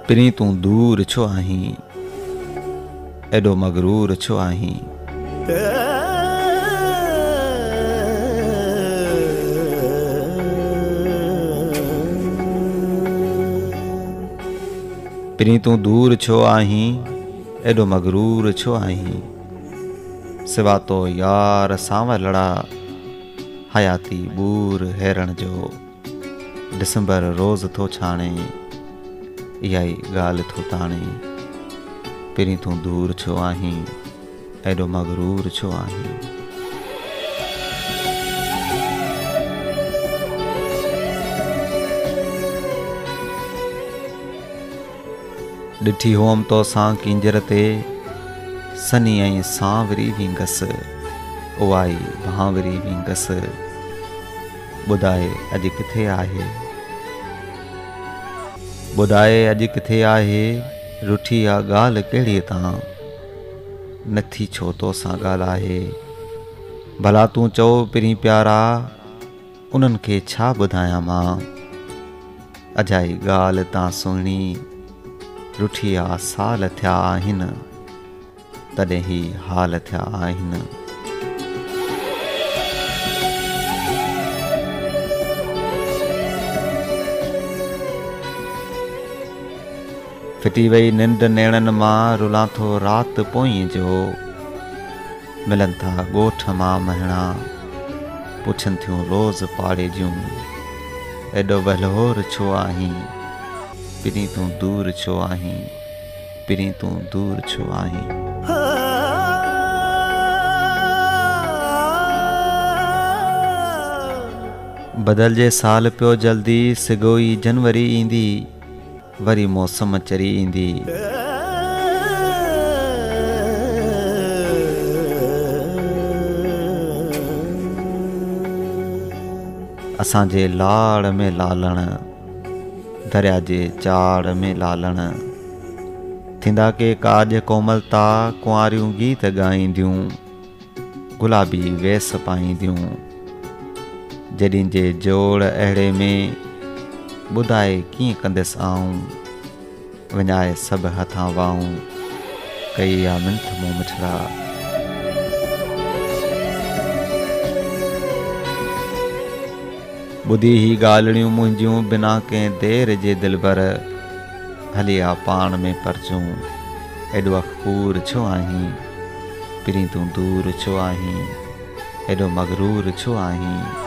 पिरी तूं दूर छो आहीं, एॾो मगरूर छो आहीं। पिरी तूं दूर छो आहीं, एॾो मगरूर छो आहीं। सिवा तो यार सांवलड़ा, हयाती बूर हेरण जो। डिसंबर रोज़ थो छाणे, इहा ई ॻाल्हि थो ताणे। पिरी तूं दूर छो आहीं, एॾो मगरूर छो आहीं। ॾिठी होम तोसां किंजर ते, सनी ऐं सांवरी विंगसि, उहा ई भांवरी विंगसि। ॿुधाए अॼु किथे आहे, ॿुधाए अॼु किथे आहे। रुठी आ ॻाल्हि कहिड़ी तां, नथी छो तोसां ॻाल्हाए। भला तूं चओ पिरी प्यारा, उन्हनि खे छा ॿुधायां मां। अजाई ॻाल्हि तां सुहिणी, रुठी आ साल थिया आहिनि, तॾहिं ही हाल थिया आहिनि। फिटी वई निंड नेणनि मां, रुलां थो राति पोईं जो। मिलनि था ॻोठ मां महणा, पुछनि थियूं रोज़ पाड़े जूं। एॾो बलहोर छो आहीं, पिरी तूं दूर छो आहीं, पिरी तूं दूर छो आहीं। बदलजे साल पियो जल्दी, सिगोई जनवरी ईंदी, वरी मौसम चरी ईंदी। असांजे लाड़ में लालण, दरिया जे चाड़ में लालण। थींदा के काज कोमलता, कुंवारियूं गीत ॻाईंदियूं, गुलाबी वेस पाईंदियूं। जॾहिं जे जोड़ अहिड़े में, ॿुधाए कीअं कंदसि आऊं। विञाए सभु हथां वाऊं, कई या मिंथ मूं मिठड़ा। ॿुधी ही ॻाल्हियूं मुंहिंजियूं, बिना कंहिं देर जे दिलबर। हली आ पाण में परचूं, एॾो अखबूर छो आहीं। पिरी तूं दूर छो आहीं, एॾो मगरूर छो आहीं।